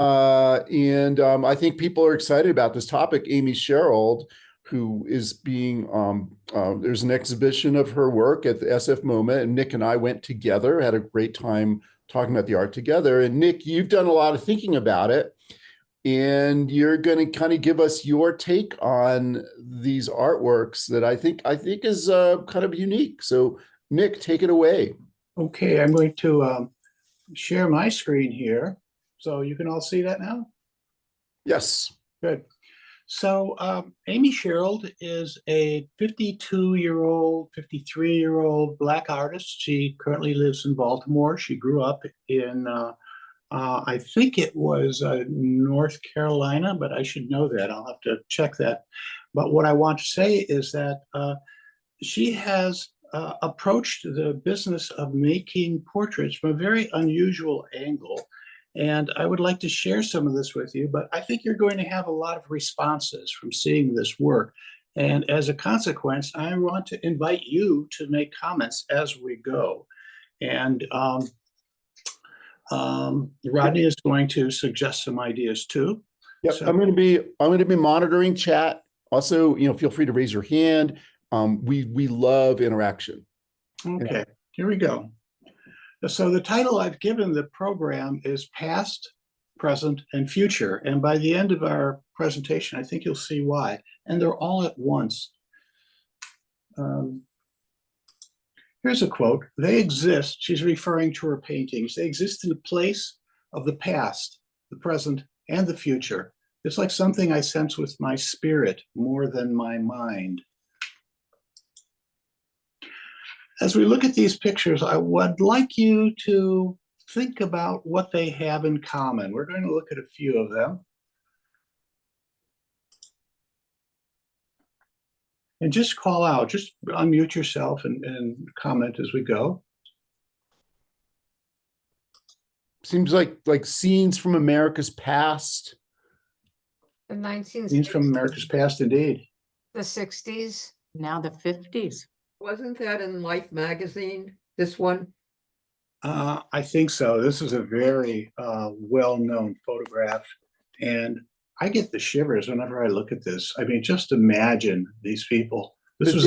And I think people are excited about this topic. Amy Sherald, who is being, there's an exhibition of her work at the SFMOMA, and Nick and I went together, had a great time talking about the art together. And Nick, you've done a lot of thinking about it, and you're going to kind of give us your take on these artworks that I think is kind of unique. So Nick, take it away. Okay, I'm going to share my screen here. So you can all see that now? Yes. Good. So Amy Sherald is a 52-year-old, 53-year-old Black artist. She currently lives in Baltimore. She grew up in, I think it was North Carolina, but I should know that. I'll have to check that. But what I want to say is that she has approached the business of making portraits from a very unusual angle. And I would like to share some of this with you, but I think you're going to have a lot of responses from seeing this work. And as a consequence, I want to invite you to make comments as we go. And Rodney is going to suggest some ideas too. Yep. So I'm going to be monitoring chat. Also, feel free to raise your hand. We love interaction. Okay, here we go. So the title I've given the program is Past, Present, and Future. And by the end of our presentation, I think you'll see why. And they're all at once. Here's a quote. They exist, she's referring to her paintings. They exist in the place of the past, the present, and the future. It's like something I sense with my spirit more than my mind. As we look at these pictures, I would like you to think about what they have in common. We're going to look at a few of them. And just call out, just unmute yourself and comment as we go. Seems like scenes from America's past. The 1960s. Scenes from America's past, indeed. The 60s. Now the 50s. Wasn't that in Life magazine, this one? I think so. This is a very well-known photograph. And I get the shivers whenever I look at this. I mean, just imagine these people. This was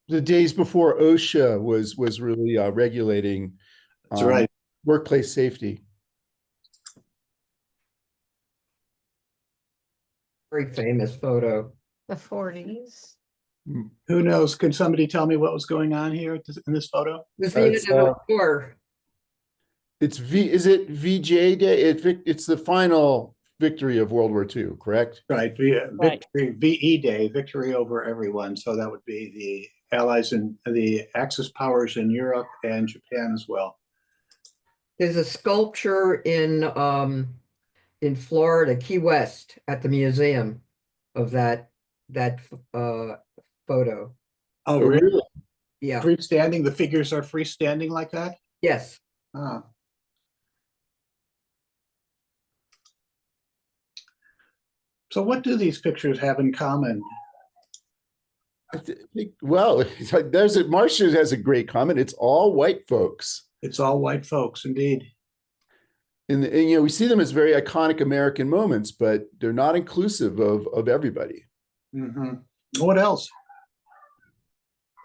the days before OSHA was really regulating that's right. Workplace safety. Very famous photo. The 40s. Who knows? Can somebody tell me what was going on here in this photo? The Venus of War. Is it VJ Day? It's the final victory of World War II, correct? Right. Victory, VE Day, victory over everyone. So that would be the Allies and the Axis powers in Europe and Japan as well. There's a sculpture in Florida, Key West, at the museum of that photo. Oh, really? Yeah. Freestanding. The figures are freestanding like that? Yes. Ah. So what do these pictures have in common? Well, Marcia has a great comment. It's all white folks. It's all white folks, indeed. And we see them as very iconic American moments, but they're not inclusive of everybody. Mm-hmm. What else?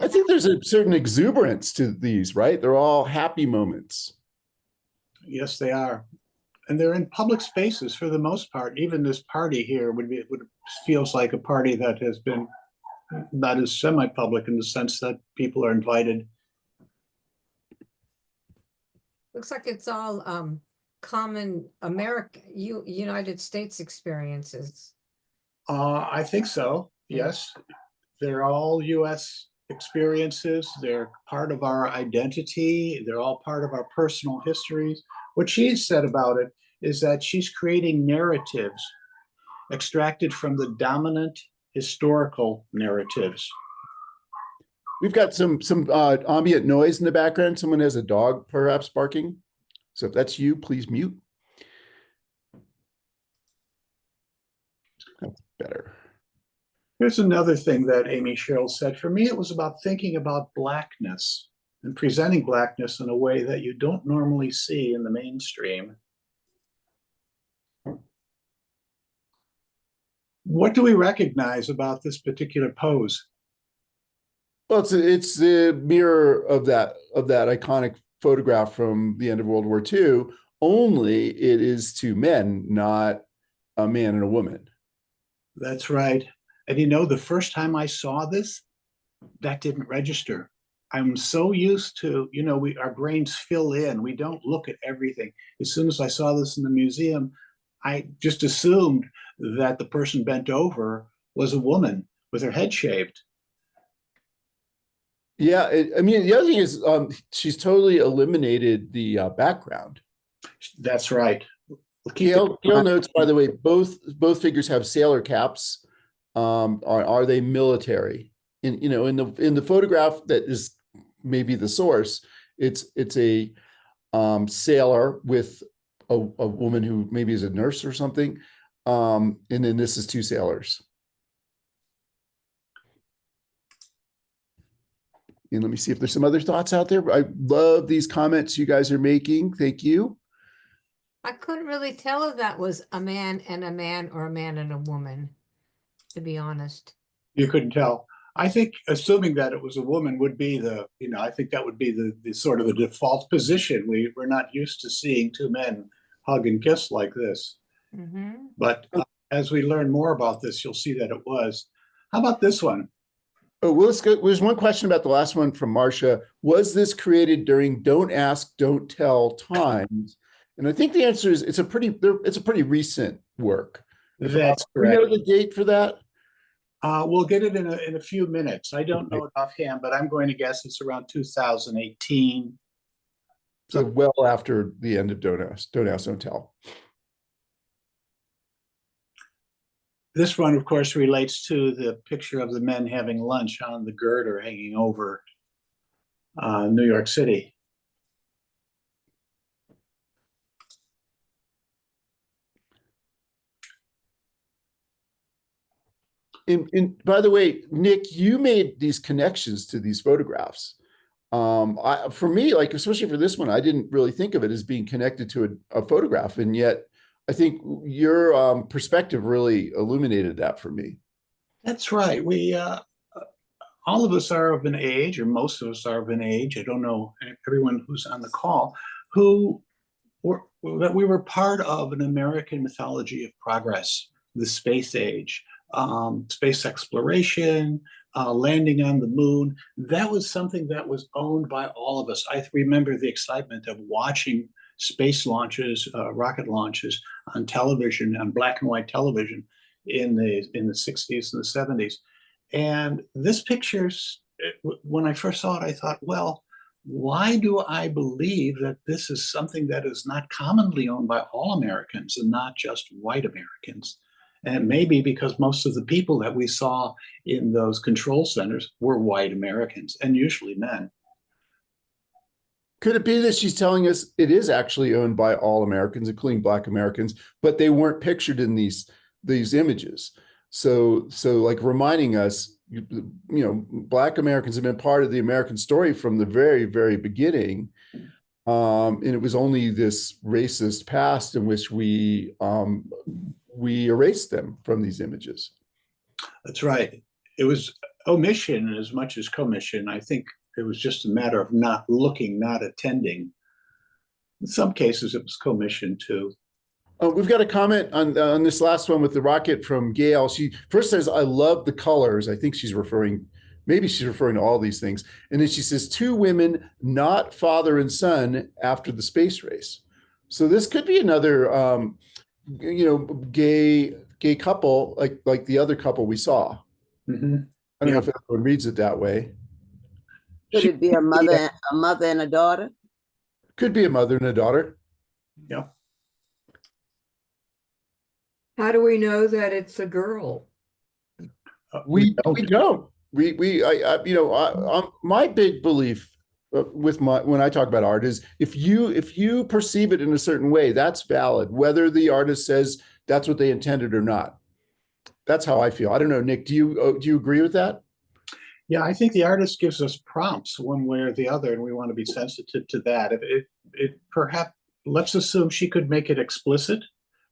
I think there's a certain exuberance to these, right? They're all happy moments. Yes, they are. And they're in public spaces for the most part. Even this party here feels like a party that has been not as semi-public in the sense that people are invited. Looks like it's all common United States experiences. I think so, yes. They're all US experiences. They're part of our identity. They're all part of our personal histories. What she's said about it is that she's creating narratives extracted from the dominant historical narratives. We've got some ambient noise in the background. Someone has a dog perhaps barking. So if that's you, please mute. That's better. Here's another thing that Amy Sherald said. For me, it was about thinking about Blackness and presenting Blackness in a way that you don't normally see in the mainstream. What do we recognize about this particular pose? Well, it's the mirror of that iconic photograph from the end of World War II. Only it is two men, not a man and a woman. That's right. And you know, the first time I saw this, that didn't register. I'm so used to, you know, our brains fill in. We don't look at everything. As soon as I saw this in the museum, I just assumed that the person bent over was a woman with her head shaved. Yeah, I mean, the other thing is she's totally eliminated the background. That's right. Gail notes, by the way, both figures have sailor caps. Are they military? In the photograph that is maybe the source, it's a sailor with a woman who maybe is a nurse or something, and then this is two sailors. And let me see if there's some other thoughts out there. I love these comments you guys are making. Thank you. I couldn't really tell if that was a man and a man or a man and a woman, to be honest. You couldn't tell. I think assuming that it was a woman would be I think that would be the sort of the default position. We're not used to seeing two men hug and kiss like this. Mm-hmm. But as we learn more about this, you'll see that it was. How about this one? Oh, well, let's go. There's one question about the last one from Marcia. Was this created during don't ask, don't tell times? And I think the answer is it's a pretty recent work. That's correct. correct. You know the date for that? We'll get it in a few minutes. I don't know it offhand, but I'm going to guess it's around 2018. So well after the end of Don't Ask, Don't Tell. This one, of course, relates to the picture of the men having lunch on the girder hanging over New York City. By the way, Nick, you made these connections to these photographs. For me, like especially for this one, I didn't really think of it as being connected to a photograph, and yet I think your perspective really illuminated that for me. That's right. We all of us are of an age, or most of us are of an age. I don't know everyone who's on the call that we were part of an American mythology of progress, the space age, space exploration, landing on the moon. That was something that was owned by all of us. I remember the excitement of watching space launches, rocket launches on television, on black and white television in the 60s and the 70s. And this picture, when I first saw it, I thought, well, why do I believe that this is something that is not commonly owned by all Americans and not just white Americans? And it may be because most of the people that we saw in those control centers were white Americans, and usually men. Could it be that she's telling us it is actually owned by all Americans, including Black Americans, but they weren't pictured in these images? So like reminding us, Black Americans have been part of the American story from the very, very beginning. And it was only this racist past in which we erased them from these images. That's right. It was omission as much as commission. I think it was just a matter of not looking, not attending. In some cases, it was commission too. We've got a comment on this last one with the rocket from Gail. She first says, I love the colors. I think maybe she's referring to all these things. And then she says, two women, not father and son after the space race. So this could be another, gay couple, like the other couple we saw. Mm-hmm. I don't know if everyone reads it that way. Could it be a mother and a daughter? Could be a mother and a daughter. Yeah. How do we know that it's a girl? We don't. My big belief when I talk about art is if you perceive it in a certain way, that's valid, whether the artist says that's what they intended or not. That's how I feel. I don't know, Nick, do you agree with that? Yeah, I think the artist gives us prompts one way or the other, and we want to be sensitive to that. It perhaps, let's assume she could make it explicit,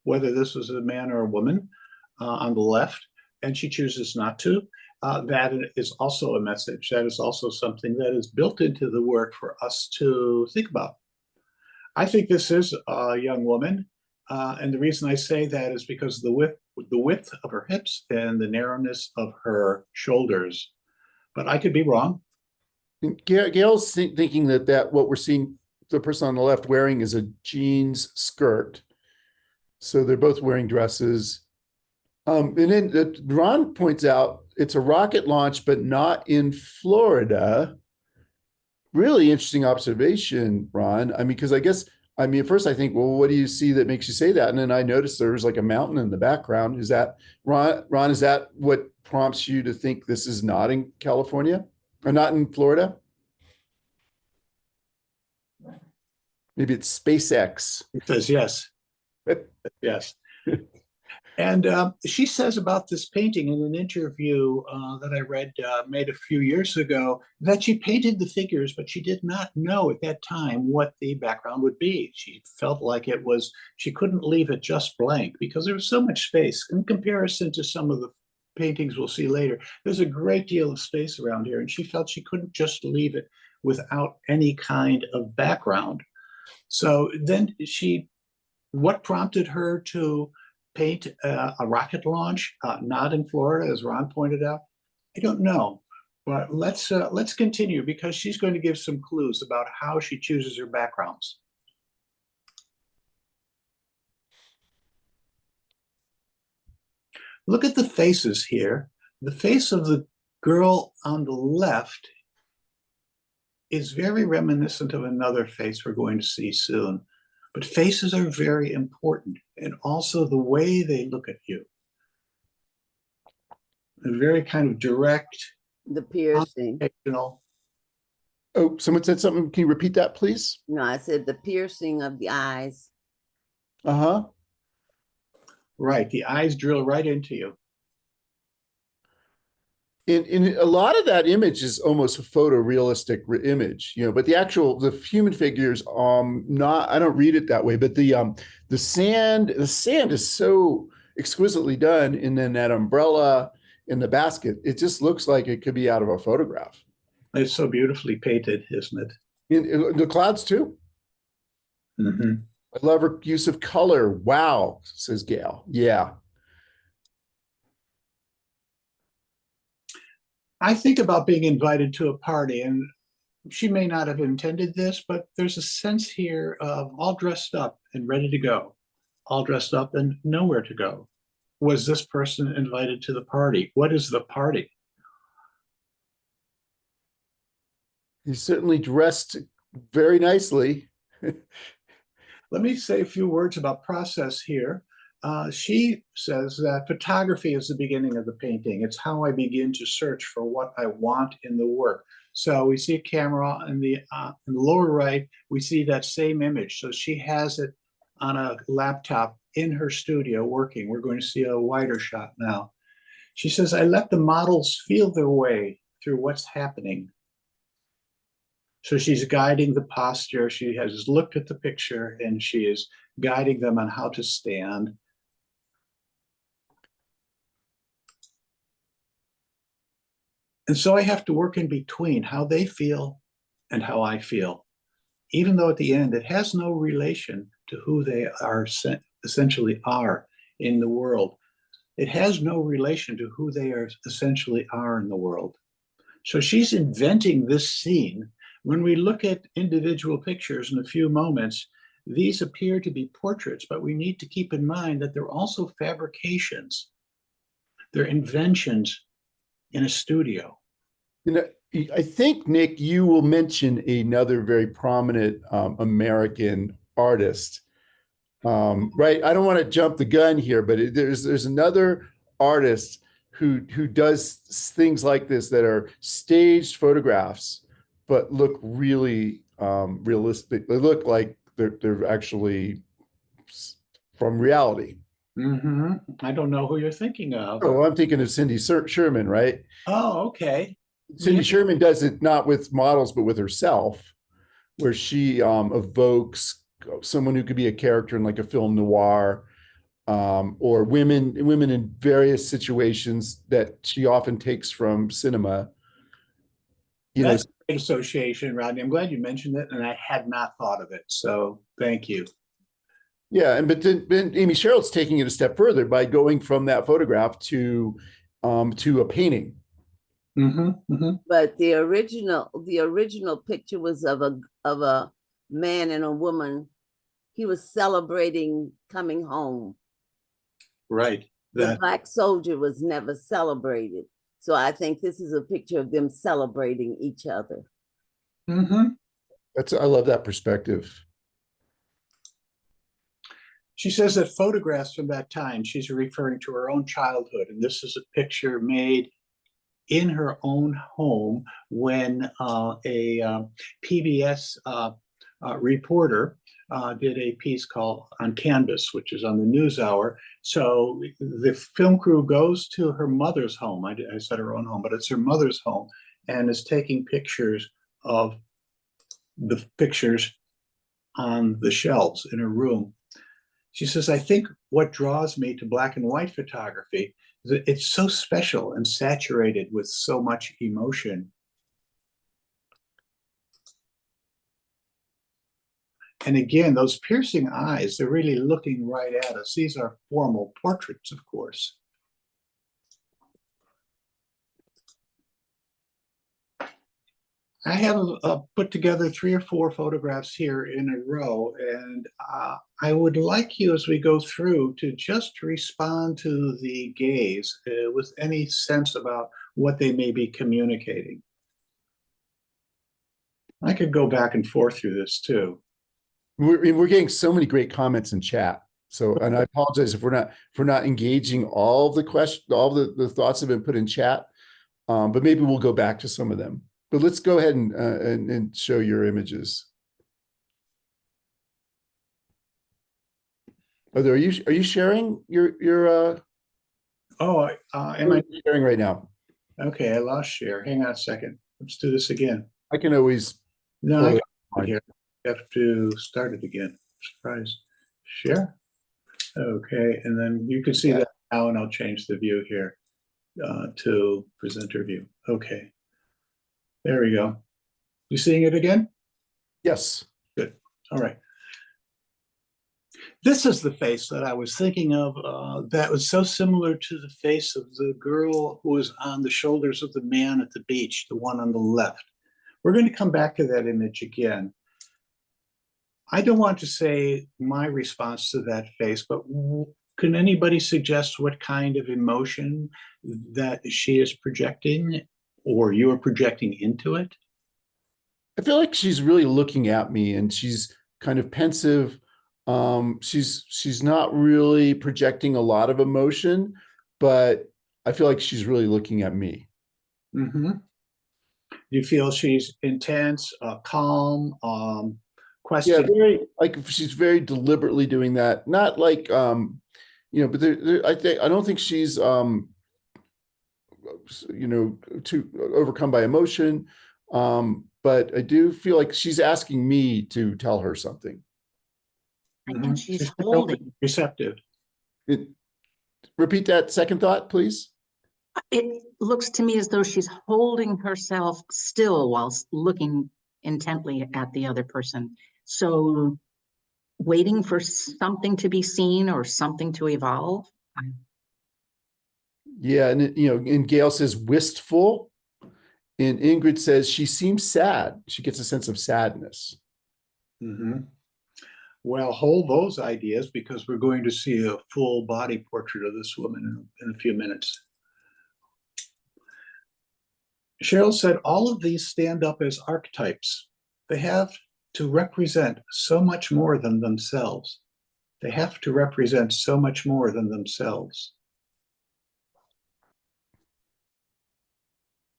whether this was a man or a woman. on the left, and she chooses not to. That is also a message. That is also something that is built into the work for us to think about. I think this is a young woman, and the reason I say that is because the width of her hips and the narrowness of her shoulders. But I could be wrong. Gail's thinking that what we're seeing the person on the left wearing is a jeans skirt. So they're both wearing dresses. And then Ron points out it's a rocket launch, but not in Florida. Really interesting observation, Ron. I mean, because at first I think, well, what do you see that makes you say that? And then I noticed there was like a mountain in the background. Is that, Ron, is that what prompts you to think this is not in California or not in Florida? Maybe it's SpaceX. It says yes. Yes. And she says about this painting in an interview that I read made a few years ago that she painted the figures, but she did not know at that time what the background would be. She felt like she couldn't leave it just blank because there was so much space. In comparison to some of the paintings we'll see later, there's a great deal of space around here, and she felt she couldn't just leave it without any kind of background. So then what prompted her to paint a rocket launch, not in Florida, as Ron pointed out? I don't know, but let's continue because she's going to give some clues about how she chooses her backgrounds. Look at the faces here. The face of the girl on the left is very reminiscent of another face we're going to see soon. But faces are very important, and also the way they look at you. A very kind of direct. The piercing. Oh, someone said something. Can you repeat that, please? No, I said the piercing of the eyes. Uh-huh. Right. The eyes drill right into you. In a lot of that image is almost a photorealistic image, but the human figures, I don't read it that way, but the sand is so exquisitely done. And then that umbrella in the basket, it just looks like it could be out of a photograph. It's so beautifully painted, isn't it? In the clouds too. Mm-hmm. I love her use of color. Wow, says Gail. Yeah. I think about being invited to a party, and she may not have intended this, but there's a sense here of all dressed up and ready to go, all dressed up and nowhere to go. Was this person invited to the party? What is the party? He's certainly dressed very nicely. Let me say a few words about process here. She says that photography is the beginning of the painting. It's how I begin to search for what I want in the work. So we see a camera in the lower right, we see that same image. So she has it on a laptop in her studio working. We're going to see a wider shot now. She says, I let the models feel their way through what's happening. So she's guiding the posture. She has looked at the picture and she is guiding them on how to stand. And so I have to work in between how they feel and how I feel, even though at the end it has no relation to who they are essentially are in the world. It has no relation to who they are essentially are in the world. So she's inventing this scene. When we look at individual pictures in a few moments, these appear to be portraits, but we need to keep in mind that they're also fabrications. They're inventions in a studio. I think, Nick, you will mention another very prominent American artist, right? I don't want to jump the gun here, but there's another artist who does things like this that are staged photographs, but look really realistic. They look like they're actually from reality. Mm-hmm. I don't know who you're thinking of. Oh, I'm thinking of Cindy Sherman, right? Oh, okay. Cindy Sherman does it not with models, but with herself, where she evokes someone who could be a character in like a film noir. or women in various situations that she often takes from cinema. That's a great association, Rodney. I'm glad you mentioned it, and I had not thought of it. So thank you. Yeah, but then Amy Sherald's taking it a step further by going from that photograph to a painting. But the original picture was of a man and a woman. He was celebrating coming home. Right. The black soldier was never celebrated. So I think this is a picture of them celebrating each other. I love that perspective. She says that photographs from that time, she's referring to her own childhood. And this is a picture made in her own home when a PBS reporter did a piece called On Canvas, which is on the NewsHour. So the film crew goes to her mother's home. I said her own home, but it's her mother's home, and is taking pictures of the pictures on the shelves in her room. She says, I think what draws me to black and white photography is that it's so special and saturated with so much emotion. And again, those piercing eyes, they're really looking right at us. These are formal portraits, of course. I have put together 3 or 4 photographs here in a row, and I would like you, as we go through, to just respond to the gaze with any sense about what they may be communicating. I could go back and forth through this too. We're getting so many great comments in chat. So, and I apologize if we're not engaging all the questions, all the thoughts have been put in chat, but maybe we'll go back to some of them. But let's go ahead and show your images. Are you sharing your am I sharing right now? Okay, I lost share. Hang on a second. Let's do this again. I can always I have to start it again. Surprise. Share. Okay, and then you can see that now, and I'll change the view here to presenter view. Okay. There we go. You seeing it again? Yes. Good. All right. This is the face that I was thinking of that was so similar to the face of the girl who was on the shoulders of the man at the beach, the one on the left. We're going to come back to that image again. I don't want to say my response to that face, but can anybody suggest what kind of emotion that she is projecting, or you are projecting into it? I feel like she's really looking at me, and she's kind of pensive. She's not really projecting a lot of emotion, but I feel like she's really looking at me. You feel she's intense, calm, question? Yeah, very, like she's very deliberately doing that. Not like but I don't think she's too overcome by emotion. But I do feel like she's asking me to tell her something. I think she's holding. Receptive. Repeat that second thought, please. It looks to me as though she's holding herself still while looking intently at the other person. So waiting for something to be seen or something to evolve. Yeah, and Gail says wistful. And Ingrid says she seems sad. She gets a sense of sadness. Well, hold those ideas, because we're going to see a full body portrait of this woman in a few minutes. Cheryl said all of these stand up as archetypes. They have to represent so much more than themselves. They have to represent so much more than themselves.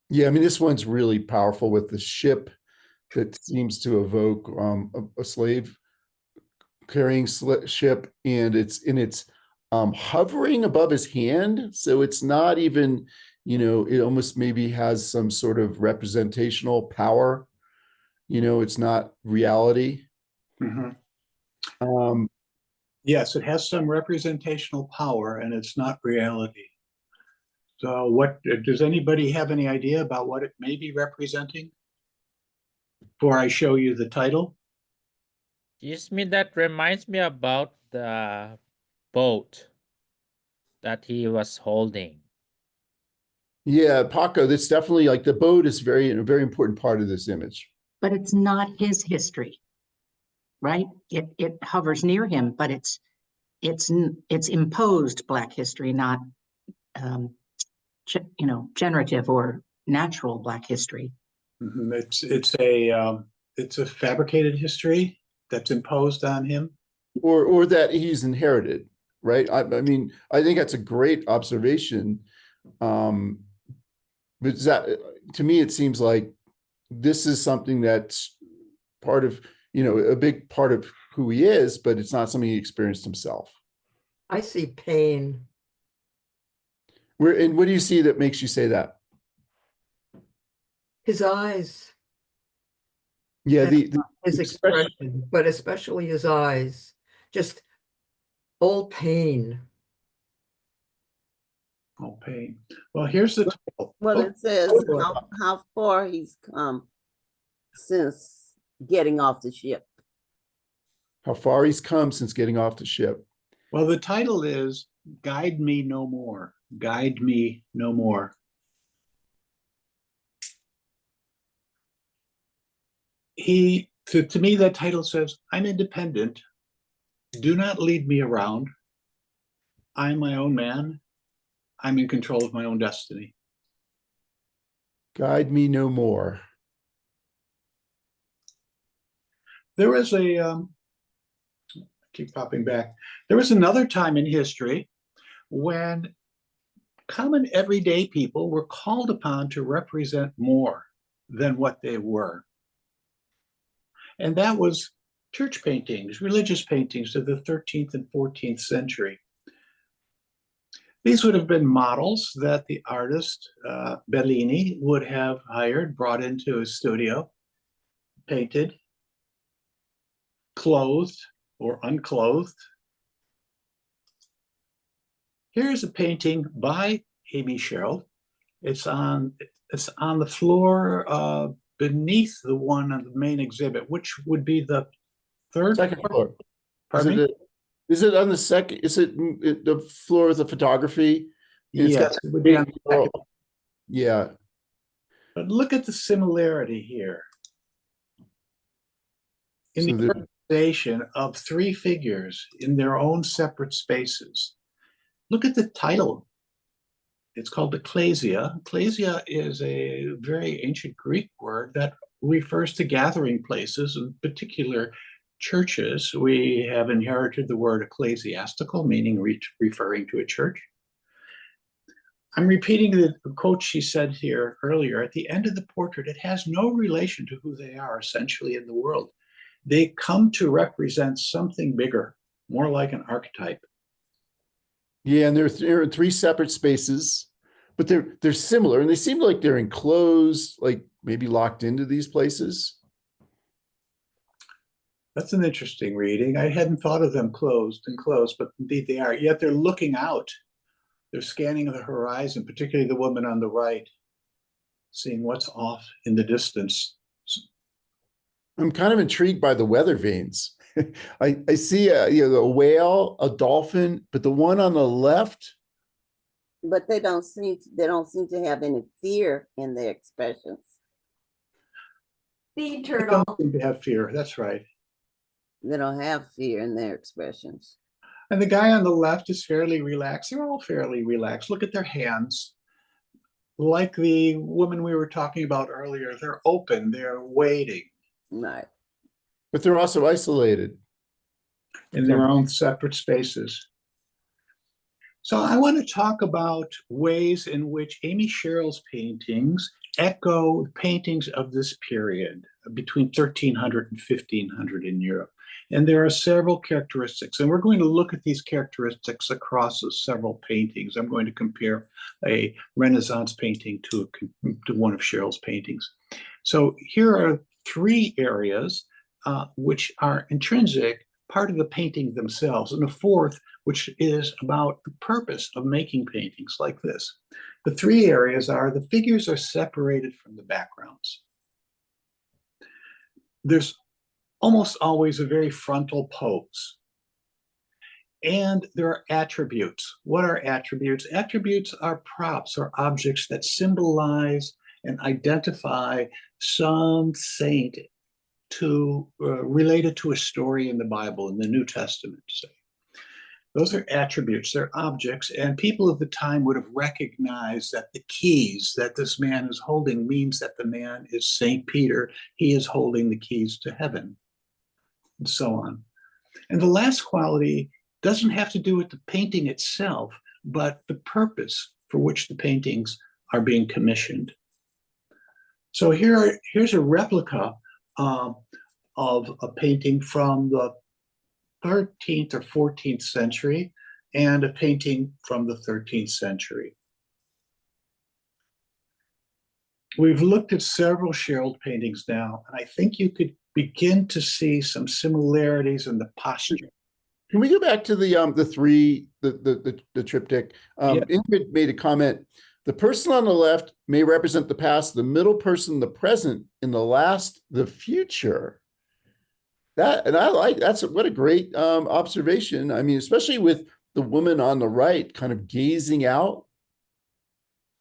Yeah, I mean, this one's really powerful with the ship that seems to evoke a slave carrying ship, and it's hovering above his hand. So it's not even, it almost maybe has some sort of representational power. It's not reality. Yes, it has some representational power and it's not reality. So what, does anybody have any idea about what it may be representing? Before I show you the title? Excuse me, that reminds me about the boat that he was holding. Yeah, Paco, that's definitely like the boat is a very important part of this image. But it's not his history, right? It hovers near him, but it's imposed Black history, not generative or natural Black history. Mhm. It's a fabricated history that's imposed on him. Or that he's inherited, right? I mean, I think that's a great observation. But to me, it seems like this is something that's part of, a big part of who he is, but it's not something he experienced himself. I see pain. And what do you see that makes you say that? His eyes, Yeah, his expression, but especially his eyes, just old pain. Oh, pain. Well, here's the title. Well, Oh, it says how far he's come since getting off the ship. how far he's come since getting off the ship. well, the title is Guide Me No More. Guide Me No More. To me, that title says, I'm independent. Do not lead me around. I'm my own man. I'm in control of my own destiny. Guide me no more. There was keep popping back. There was another time in history when common everyday people were called upon to represent more than what they were. And that was church paintings, religious paintings of the 13th and 14th century. These would have been models that the artist Bellini would have hired, brought into his studio, painted, clothed or unclothed. Here's a painting by Amy Sherald. It's on the floor beneath the one on the main exhibit, which would be the Second floor. Pardon me? Is it on the second? Is it the floor of the photography? Yes, it would be on the second. Yeah. But look at the similarity here. In So the organization of three figures in their own separate spaces. Look at the title. It's called ecclesia. Ecclesia is a very ancient Greek word that refers to gathering places, in particular churches. We have inherited the word ecclesiastical, meaning referring to a church. I'm repeating the quote she said here earlier. At the end of the portrait, it has no relation to who they are essentially in the world. They come to represent something bigger, more like an archetype. Yeah, and they're in three separate spaces, but they're similar, and they seem like they're enclosed, like maybe locked into these places. That's an interesting reading. I hadn't thought of them closed, but indeed they are. Yet they're looking out. They're scanning the horizon, particularly the woman on the right, seeing what's off in the distance. I'm kind of intrigued by the weather vanes. I see a whale, a dolphin, but the one on the left. But they don't seem to have any fear in their expressions. Sea They turtle. don't seem to have fear. That's right. They don't have fear in their expressions. And the guy on the left is fairly relaxed. They're all fairly relaxed. Look at their hands. Like the woman we were talking about earlier, they're open, they're waiting. Right. But they're also isolated in their own separate spaces. So I want to talk about ways in which Amy Sherald's paintings echo paintings of this period between 1300 and 1500 in Europe. And there are several characteristics, and we're going to look at these characteristics across several paintings. I'm going to compare a Renaissance painting to one of Sherald's paintings. So here are three areas which are intrinsic part of the painting themselves, and a fourth, which is about the purpose of making paintings like this. The three areas are the figures are separated from the backgrounds. There's almost always a very frontal pose. And there are attributes. What are attributes? Attributes are props or objects that symbolize and identify some saint related to a story in the Bible, in the New Testament, say. Those are attributes, they're objects, and people of the time would have recognized that the keys that this man is holding means that the man is Saint Peter. He is holding the keys to heaven, and so on. And the last quality doesn't have to do with the painting itself, but the purpose for which the paintings are being commissioned. So here's a replica of a painting from the 13th or 14th century and a painting from the 13th century. We've looked at several Sherald paintings now, and I think you could begin to see some similarities in the posture. Can we go back to the triptych? Yeah. Ingrid made a comment. The person on the left may represent the past, the middle person, the present, and the last, the future. That's what a great observation. I mean, especially with the woman on the right kind of gazing out.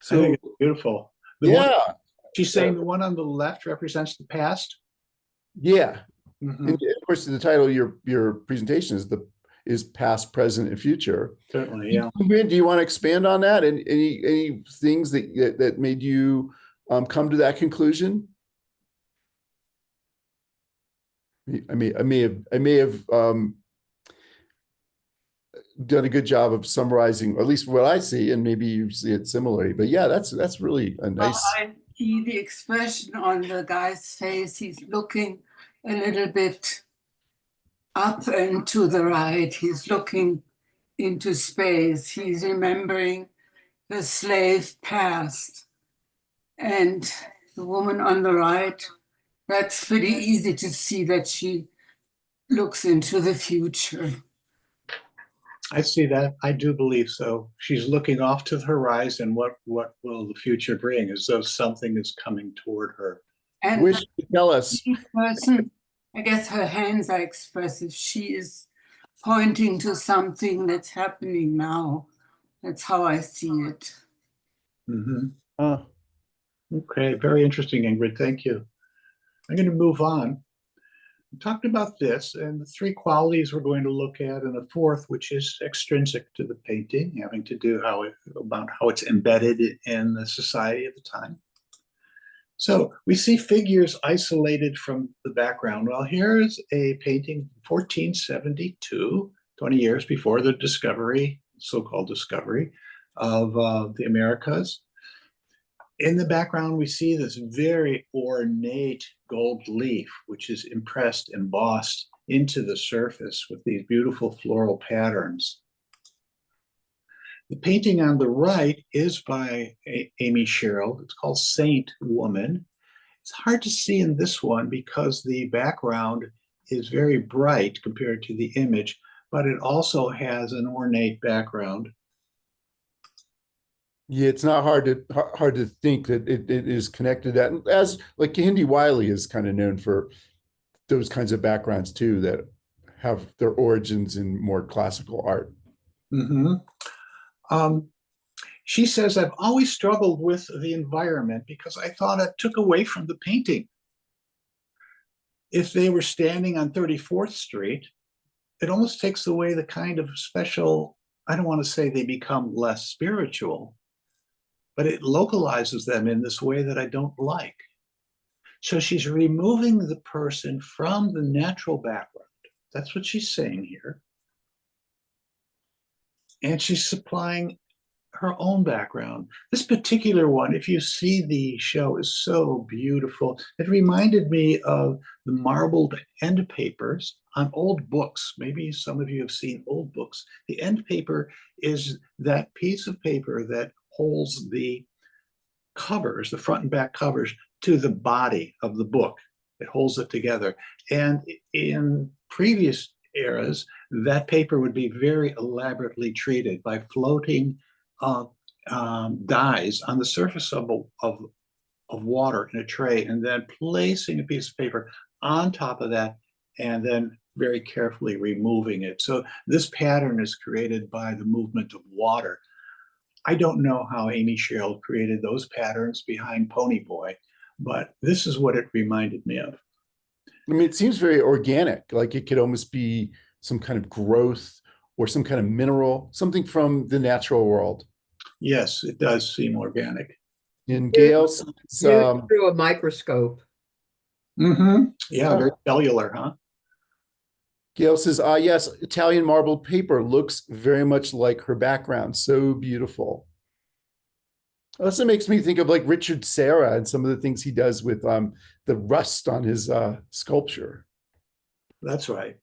So I think it's beautiful. She's saying the one on the left represents the past. Yeah. Mm-hmm. And of course, the title of your presentation is past, present, and future. Certainly, yeah. Do you want to expand on that? And any things that made you come to that conclusion? I may have done a good job of summarizing, at least what I see, and maybe you see it similarly. But yeah, that's really a nice. I see the expression on the guy's face. He's looking a little bit up and to the right. He's looking into space. He's remembering the slave past. And the woman on the right, that's pretty easy to see that she looks into the future. I see that. I do believe so. She's looking off to the horizon. What will the future bring? As though something is coming toward her. And Wish to tell us. person, I guess her hands are expressive. She is pointing to something that's happening now. That's how I see it. Mm-hmm. Okay, very interesting, Ingrid. Thank you. I'm going to move on. We talked about this and the three qualities we're going to look at, and the fourth, which is extrinsic to the painting, having to do about how it's embedded in the society at the time. So we see figures isolated from the background. Well, here's a painting, 1472, 20 years before the discovery, so-called discovery of the Americas. In the background, we see this very ornate gold leaf, which is embossed into the surface with these beautiful floral patterns. The painting on the right is by Amy Sherald. It's called Saint Woman. It's hard to see in this one because the background is very bright compared to the image, but it also has an ornate background. Yeah, it's not hard to think that it is connected to that. As like Hindi Wiley is kind of known for those kinds of backgrounds too, that have their origins in more classical art. Mm-hmm. She says, I've always struggled with the environment because I thought it took away from the painting. If they were standing on 34th Street, it almost takes away the kind of special, I don't want to say they become less spiritual, but it localizes them in this way that I don't like. So she's removing the person from the natural background. That's what she's saying here. And she's supplying her own background. This particular one, if you see the show, is so beautiful. It reminded me of the marbled end papers on old books. Maybe some of you have seen old books. The end paper is that piece of paper that holds the covers, the front and back covers, to the body of the book. It holds it together. And in previous eras, that paper would be very elaborately treated by floating dyes on the surface of water in a tray, and then placing a piece of paper on top of that, and then very carefully removing it. So this pattern is created by the movement of water. I don't know how Amy Sherald created those patterns behind Pony Boy, but this is what it reminded me of. I mean, it seems very organic, like it could almost be some kind of growth or some kind of mineral, something from the natural world. Yes, it does seem organic. And Gail says, through a microscope. Yeah, very cellular, huh? Gail says, yes, Italian marbled paper looks very much like her background. So beautiful. Also makes me think of like Richard Serra and some of the things he does with the rust on his sculpture. That's right.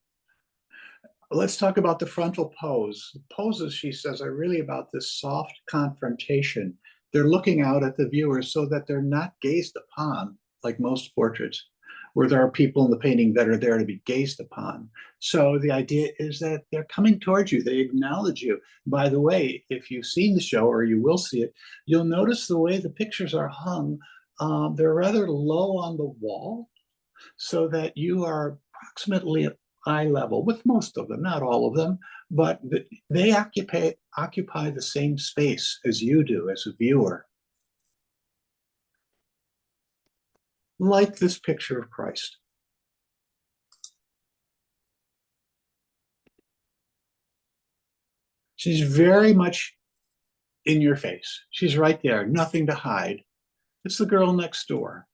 Let's talk about the frontal pose. Poses, she says, are really about this soft confrontation. They're looking out at the viewer so that they're not gazed upon like most portraits, where there are people in the painting that are there to be gazed upon. So the idea is that they're coming towards you. They acknowledge you. By the way, if you've seen the show, or you will see it, you'll notice the way the pictures are hung. They're rather low on the wall, so that you are approximately at eye level with most of them, not all of them, but they occupy the same space as you do as a viewer. Like this picture of Christ. She's very much in your face. She's right there, nothing to hide. It's the girl next door.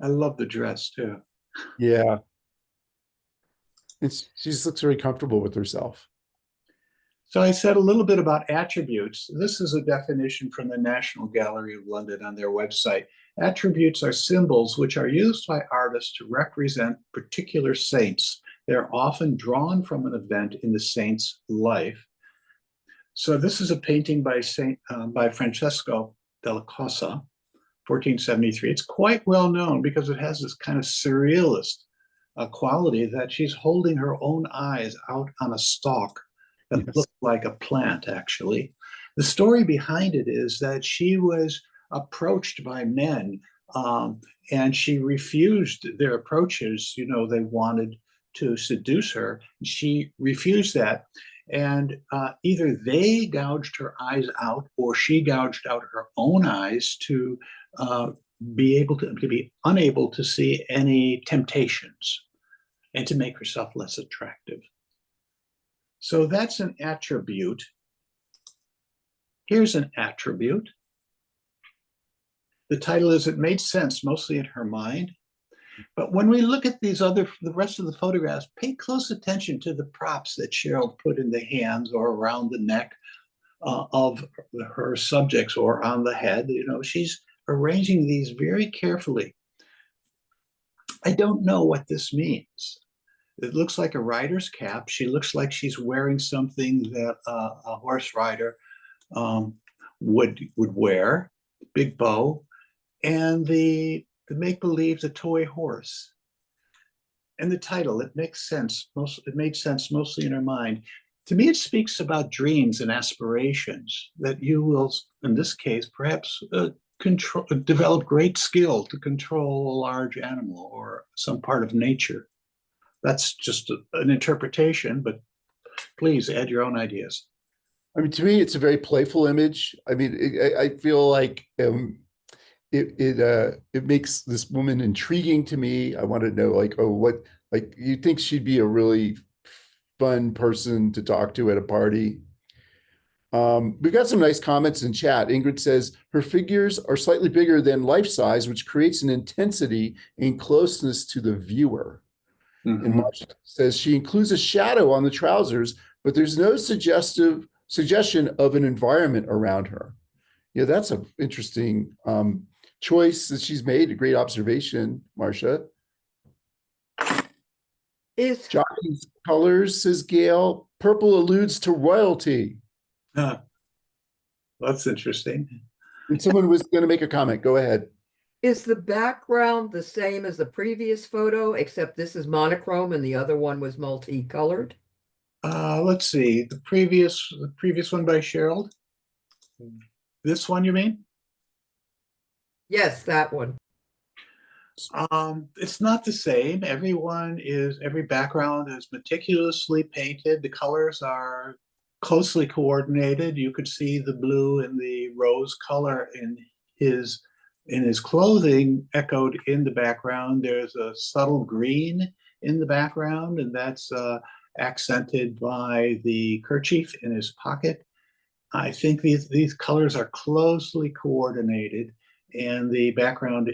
I love the dress too. Yeah. She just looks very comfortable with herself. So I said a little bit about attributes. This is a definition from the National Gallery of London on their website. Attributes are symbols which are used by artists to represent particular saints. They're often drawn from an event in the saint's life. So this is a painting by Francesco della Cosa, 1473. It's quite well known because it has this kind of surrealist quality that she's holding her own eyes out on a stalk that looks like a plant, actually. The story behind it is that she was approached by men and she refused their approaches. You know, they wanted to seduce her. She refused that. And either they gouged her eyes out or she gouged out her own eyes to be unable to see any temptations and to make herself less attractive. So that's an attribute. Here's an attribute. The title is It Made Sense, mostly in her mind. But when we look at the rest of the photographs, pay close attention to the props that Sherald put in the hands or around the neck of her subjects or on the head. You know, she's arranging these very carefully. I don't know what this means. It looks like a rider's cap. She looks like she's wearing something that a horse rider would wear, big bow, and the make-believe, the toy horse. And the title, it makes sense. It made sense mostly in her mind. To me, it speaks about dreams and aspirations that you will, in this case, perhaps develop great skill to control a large animal or some part of nature. That's just an interpretation, but please add your own ideas. I mean, to me, it's a very playful image. I mean, I feel like it makes this woman intriguing to me. I want to know, like, you think she'd be a really fun person to talk to at a party. We've got some nice comments in chat. Ingrid says her figures are slightly bigger than life size, which creates an intensity and closeness to the viewer. And Marsha says she includes a shadow on the trousers, but there's no suggestion of an environment around her. Yeah, that's an interesting choice that she's made. A great observation, Marsha. Jockey's colors, says Gail. Purple alludes to royalty. That's interesting. And someone was going to make a comment. Go ahead. Is the background the same as the previous photo, except this is monochrome and the other one was multicolored? Let's see, the previous one by Sherald. This one, you mean? Yes, that one. It's not the same. Every background is meticulously painted. The colors are closely coordinated. You could see the blue and the rose color in his clothing echoed in the background. There's a subtle green in the background, and that's accented by the kerchief in his pocket. I think these colors are closely coordinated, and the background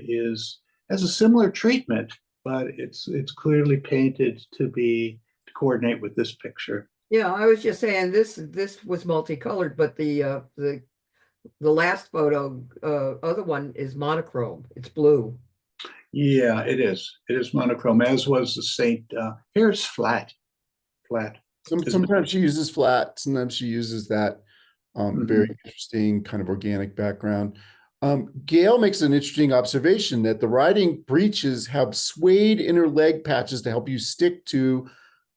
has a similar treatment, but it's clearly painted to coordinate with this picture. Yeah, I was just saying this was multicolored, but the last photo, other one is monochrome. It's blue. Yeah, it is. It is monochrome, as was the Saint. Here's flat. Sometimes she uses flat. Sometimes she uses that very interesting kind of organic background. Gail makes an interesting observation that the riding breeches have suede inner leg patches to help you stick to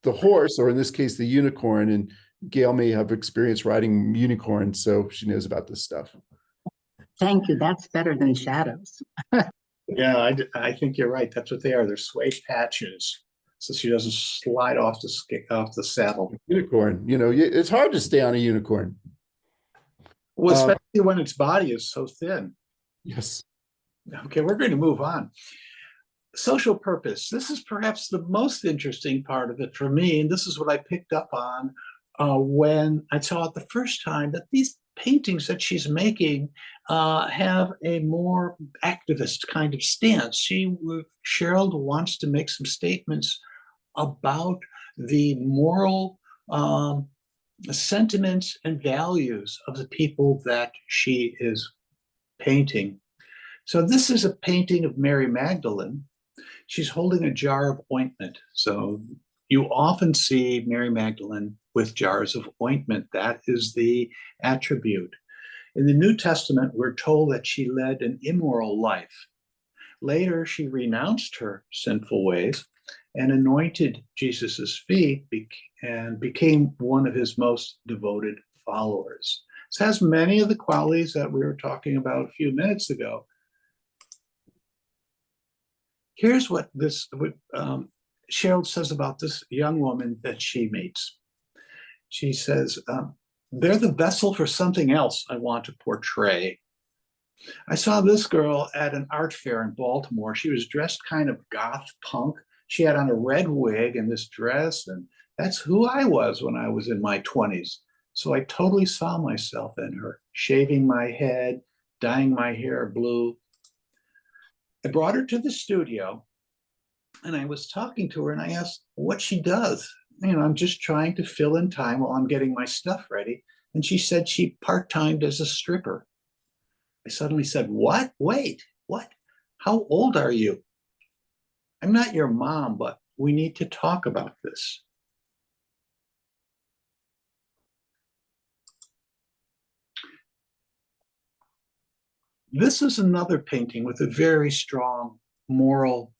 the horse, or in this case, the unicorn. And Gail may have experience riding unicorns, so she knows about this stuff. Thank you. That's better than shadows. Yeah, I think you're right. That's what they are. They're suede patches, so she doesn't slide off the saddle. Unicorn, it's hard to stay on a unicorn. Well, especially when its body is so thin. Yes. Okay, we're going to move on. Social purpose. This is perhaps the most interesting part of it for me, and this is what I picked up on when I saw it the first time, that these paintings that she's making have a more activist kind of stance. Sherald wants to make some statements about the moral sentiments and values of the people that she is painting. So this is a painting of Mary Magdalene. She's holding a jar of ointment. So you often see Mary Magdalene with jars of ointment. That is the attribute. In the New Testament, we're told that she led an immoral life. Later, she renounced her sinful ways and anointed Jesus's feet and became one of his most devoted followers. This has many of the qualities that we were talking about a few minutes ago. Here's what Sherald says about this young woman that she meets. She says, they're the vessel for something else I want to portray. I saw this girl at an art fair in Baltimore. She was dressed kind of goth punk. She had on a red wig and this dress, and that's who I was when I was in my 20s. So I totally saw myself in her, shaving my head, dyeing my hair blue. I brought her to the studio, and I was talking to her, and I asked what she does. I'm just trying to fill in time while I'm getting my stuff ready. And she said she part-timed as a stripper. I suddenly said, what? Wait, what? How old are you? I'm not your mom, but we need to talk about this. This is another painting with a very strong moral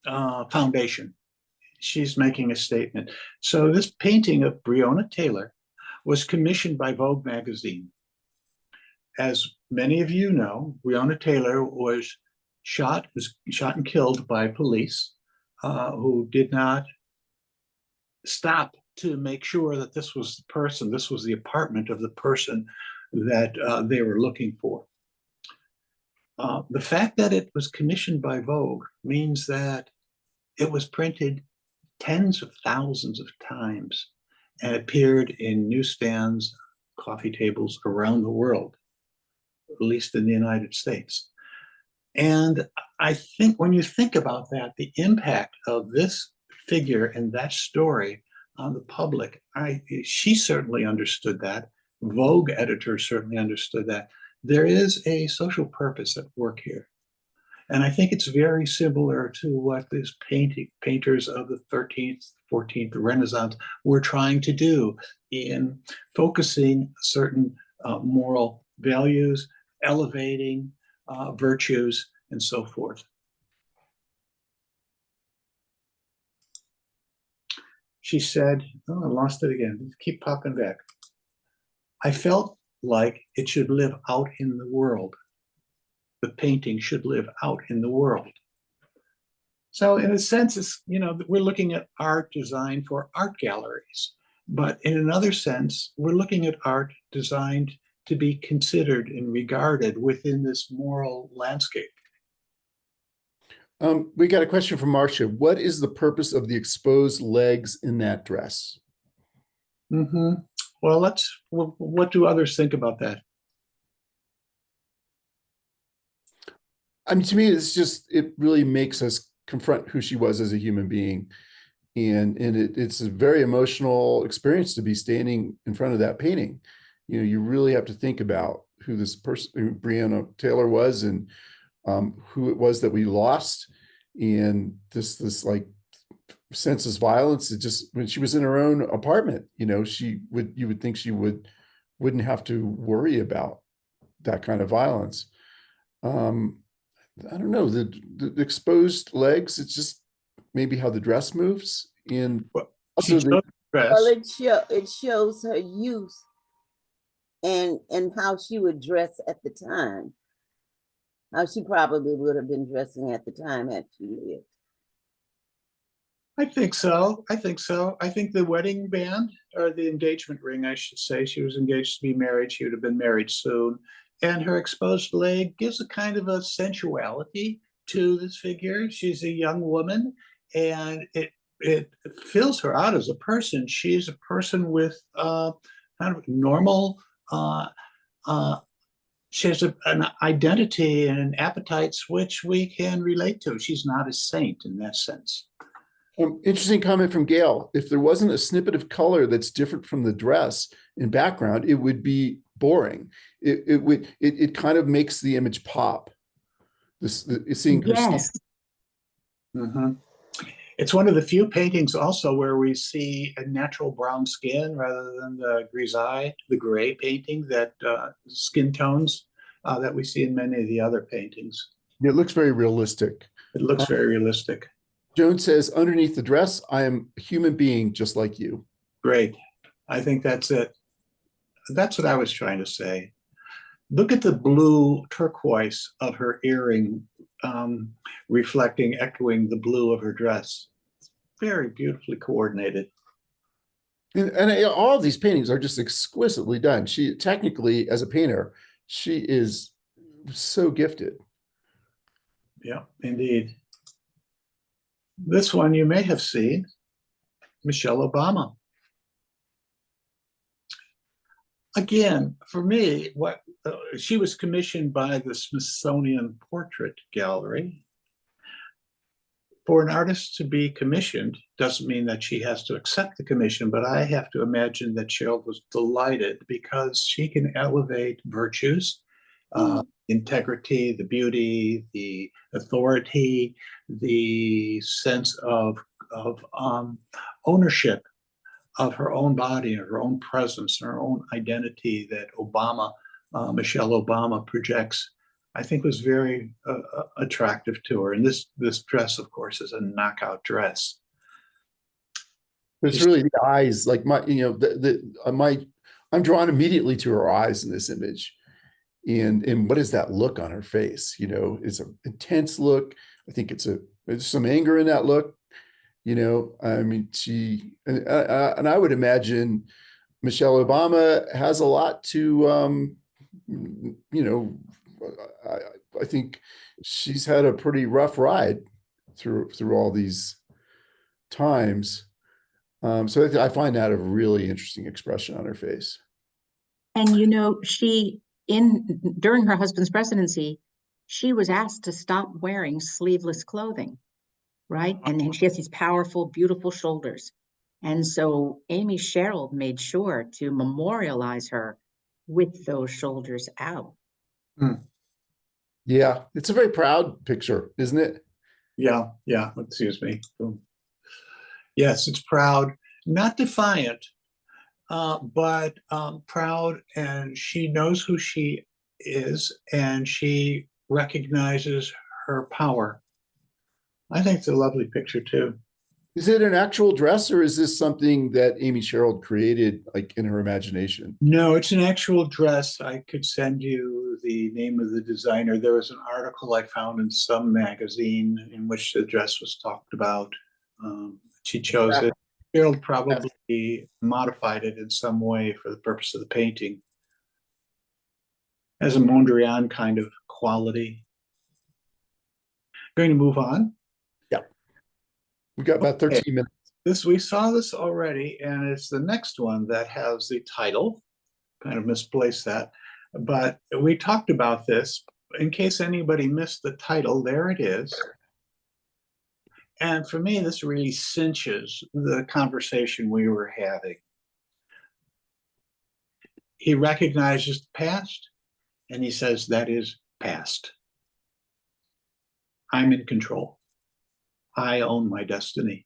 foundation. She's making a statement. So this painting of Breonna Taylor was commissioned by Vogue magazine. As many of you know, Breonna Taylor was shot and killed by police who did not stop to make sure that this was the apartment of the person that they were looking for. The fact that it was commissioned by Vogue means that it was printed tens of thousands of times and appeared in newsstands, coffee tables around the world, at least in the United States. And I think when you think about that, the impact of this figure and that story on the public, she certainly understood that. Vogue editors certainly understood that. There is a social purpose at work here. And I think it's very similar to what these painters of the 13th, 14th Renaissance were trying to do in focusing certain moral values, elevating virtues, and so forth. She said, oh, I lost it again. Keep popping back. I felt like it should live out in the world. The painting should live out in the world. So in a sense, it's, you know, we're looking at art designed for art galleries. But in another sense, we're looking at art designed to be considered and regarded within this moral landscape. We got a question from Marcia. What is the purpose of the exposed legs in that dress? Mm-hmm. Well, what do others think about that? I mean, to me, it's just, it really makes us confront who she was as a human being. And it's a very emotional experience to be standing in front of that painting. You know, you really have to think about who this person, who Breonna Taylor was, and who it was that we lost. And this like senseless violence. It just, when she was in her own apartment, you know, you would think she wouldn't have to worry about that kind of violence. I don't know, the exposed legs, it's just maybe how the dress moves. And also well, it shows her youth and how she would dress at the time. How she probably would have been dressing at the time had she lived. I think so. I think so. I think the wedding band, or the engagement ring, I should say, she was engaged to be married. She would have been married soon. And her exposed leg gives a kind of a sensuality to this figure. She's a young woman, and it fills her out as a person. She's a person with kind of normal, she has an identity and an appetites which we can relate to. She's not a saint in that sense. Interesting comment from Gail. If there wasn't a snippet of color that's different from the dress in background, it would be boring. It kind of makes the image pop. Seeing her. Yes. Mm-hmm. It's one of the few paintings also where we see a natural brown skin rather than the grisaille, the gray painting, that skin tones that we see in many of the other paintings. It looks very realistic. It looks very realistic. Joan says, underneath the dress, I am a human being just like you. Great. I think that's it. That's what I was trying to say. Look at the blue turquoise of her earring, echoing the blue of her dress. It's very beautifully coordinated. And all of these paintings are just exquisitely done. She technically, as a painter, she is so gifted. Yeah, indeed. This one you may have seen, Michelle Obama. Again, for me, she was commissioned by the Smithsonian Portrait Gallery. For an artist to be commissioned doesn't mean that she has to accept the commission, but I have to imagine that Cheryl was delighted because she can elevate virtues, integrity, the beauty, the authority, the sense of ownership of her own body, her own presence, her own identity that Michelle Obama projects, I think was very attractive to her. And this dress, of course, is a knockout dress. It's really the eyes, like I'm drawn immediately to her eyes in this image. And what is that look on her face? You know, it's an intense look. I think there's some anger in that look. You know, I mean, and I would imagine Michelle Obama has a lot to, you know, I think she's had a pretty rough ride through all these times. So I find that a really interesting expression on her face. And, you know, during her husband's presidency, she was asked to stop wearing sleeveless clothing, right? And then she has these powerful, beautiful shoulders. And so Amy Sherald made sure to memorialize her with those shoulders out. Yeah, it's a very proud picture, isn't it? Yeah, excuse me. Yes, it's proud, not defiant, but proud, and she knows who she is, and she recognizes her power. I think it's a lovely picture too. Is it an actual dress, or is this something that Amy Sherald created, like in her imagination? No, it's an actual dress. I could send you the name of the designer. There was an article I found in some magazine in which the dress was talked about. She chose it. Sherald probably modified it in some way for the purpose of the painting. Has a Mondrian kind of quality. Going to move on. We got about 13 minutes. We saw this already, and it's the next one that has the title. Kind of misplaced that, but we talked about this. In case anybody missed the title, there it is. And for me, this really cinches the conversation we were having. He recognizes the past, and he says, that is past. I'm in control. I own my destiny.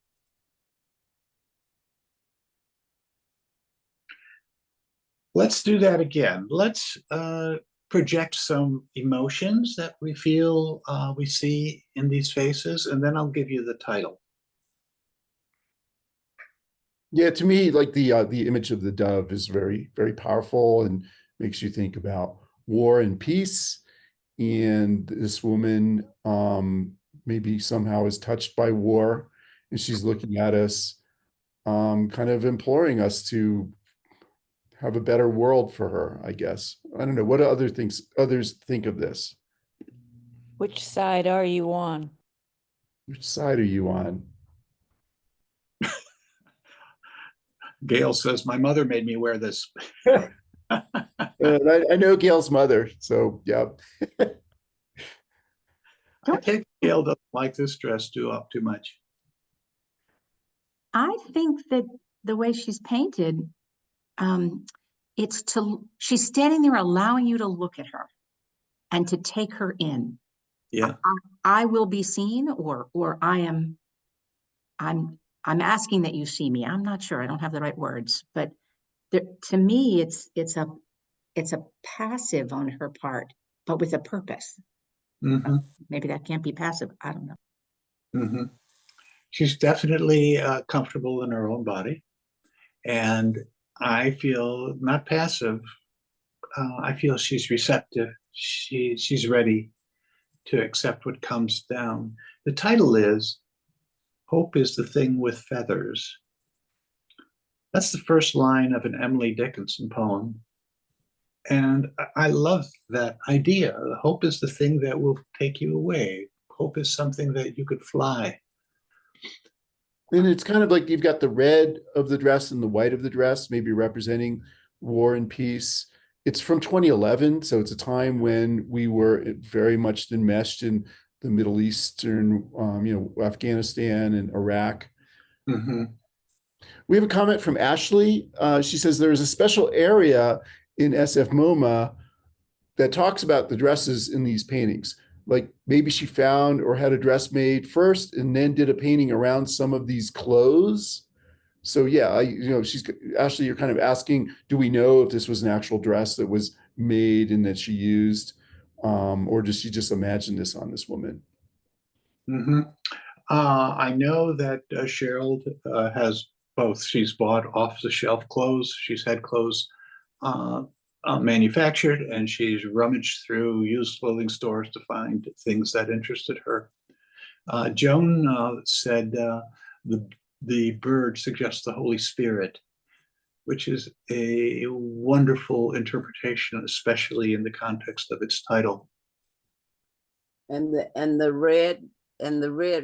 Let's do that again. Let's project some emotions that we feel we see in these faces, and then I'll give you the title. Yeah, to me, like the image of the dove is very, very powerful and makes you think about war and peace. And this woman maybe somehow is touched by war, and she's looking at us, kind of imploring us to have a better world for her, I guess. I don't know. What do others think of this? Which side are you on? Which side are you on? Gail says, my mother made me wear this. I know Gail's mother, so yeah. I think Gail doesn't like this dress too much. I think that the way she's painted, she's standing there allowing you to look at her and to take her in. Yeah. I will be seen, or I'm asking that you see me. I'm not sure. I don't have the right words, but to me, it's a passive on her part, but with a purpose. Mm-hmm. Maybe that can't be passive. I don't know. Mm-hmm. She's definitely comfortable in her own body, and I feel not passive. I feel she's receptive. She's ready to accept what comes down. The title is "Hope is the Thing with Feathers." That's the first line of an Emily Dickinson poem. And I love that idea. Hope is the thing that will take you away. Hope is something that you could fly. And it's kind of like you've got the red of the dress and the white of the dress, maybe representing war and peace. It's from 2011, so it's a time when we were very much enmeshed in the Middle Eastern, Afghanistan and Iraq. Mm-hmm. We have a comment from Ashley. She says there's a special area in SFMOMA that talks about the dresses in these paintings. Like maybe she found or had a dress made first and then did a painting around some of these clothes. So yeah, Ashley, you're kind of asking, do we know if this was an actual dress that was made and that she used, or does she just imagine this on this woman? Mm-hmm. I know that Sherald has both. She's bought off-the-shelf clothes. She's had clothes manufactured, and she's rummaged through used clothing stores to find things that interested her. Joan said the bird suggests the Holy Spirit, which is a wonderful interpretation, especially in the context of its title. And the red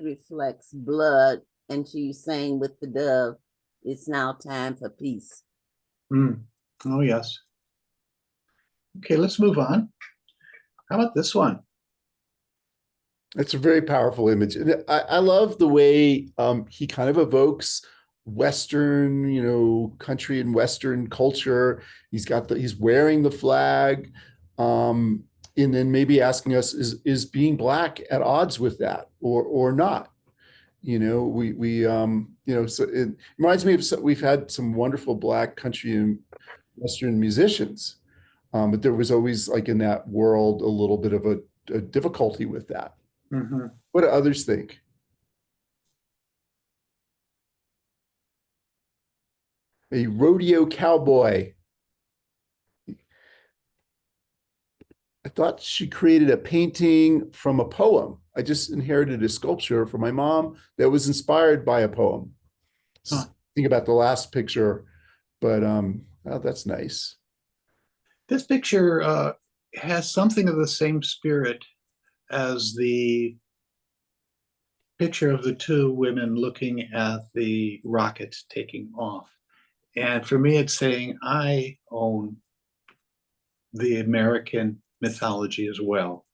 reflects blood, and she's saying with the dove, it's now time for peace. Oh, yes. Okay, let's move on. How about this one? It's a very powerful image. And I love the way he kind of evokes Western, country and Western culture. He's wearing the flag, and then maybe asking us, is being Black at odds with that or not? So it reminds me of we've had some wonderful Black country and Western musicians, but there was always, like in that world, a little bit of a difficulty with that. Mhm. What do others think? A rodeo cowboy. I thought she created a painting from a poem. I just inherited a sculpture from my mom that was inspired by a poem. Huh. Think about the last picture, but oh, that's nice. This picture has something of the same spirit as the picture of the two women looking at the rocket taking off. And for me, it's saying I own the American mythology as well.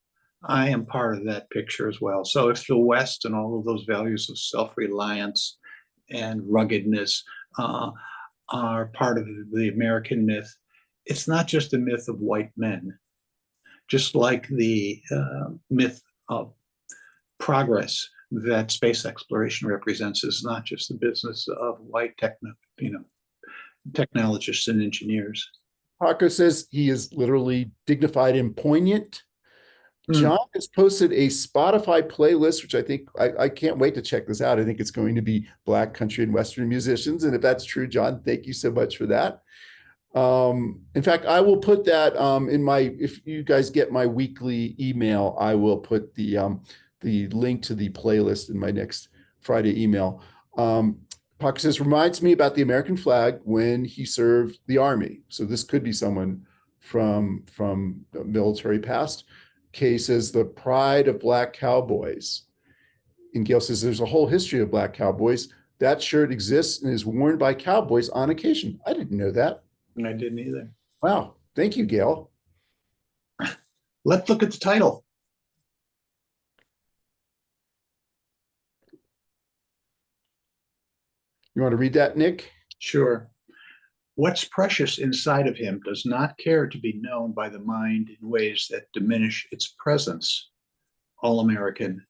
I am part of that picture as well. So if the West and all of those values of self-reliance and ruggedness are part of the American myth, it's not just a myth of white men, just like the myth of progress that space exploration represents is not just the business of white technologists and engineers. Paco says he is literally dignified and poignant. John has posted a Spotify playlist, which I think I can't wait to check this out. I think it's going to be Black country and Western musicians. And if that's true, John, thank you so much for that. In fact, I will put that in my, if you guys get my weekly email, I will put the link to the playlist in my next Friday email. Paco says, reminds me about the American flag when he served the Army. So this could be someone from the military past. Kay says, the pride of Black cowboys. And Gail says, there's a whole history of Black cowboys. That shirt exists and is worn by cowboys on occasion. I didn't know that. And I didn't either. Wow. Thank you, Gail. Let's look at the title. You want to read that, Nick? Sure. What's precious inside of him does not care to be known by the mind in ways that diminish its presence. All American.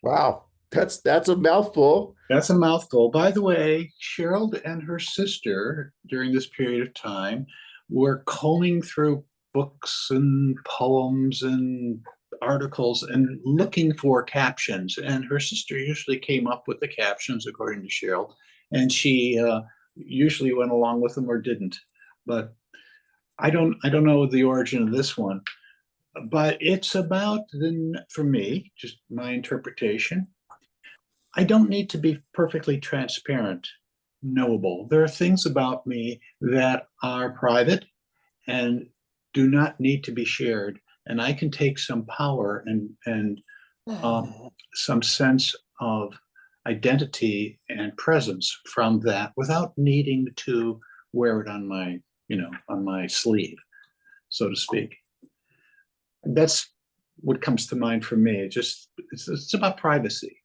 Wow. That's a mouthful. That's a mouthful. By the way, Sherald and her sister during this period of time were combing through books and poems and articles and looking for captions. And her sister usually came up with the captions according to Sherald. And she usually went along with them or didn't. But I don't know the origin of this one. But it's about, for me, just my interpretation, I don't need to be perfectly transparent, knowable. There are things about me that are private and do not need to be shared. And I can take some power and some sense of identity and presence from that without needing to wear it on my sleeve, so to speak. That's what comes to mind for me. It's about privacy.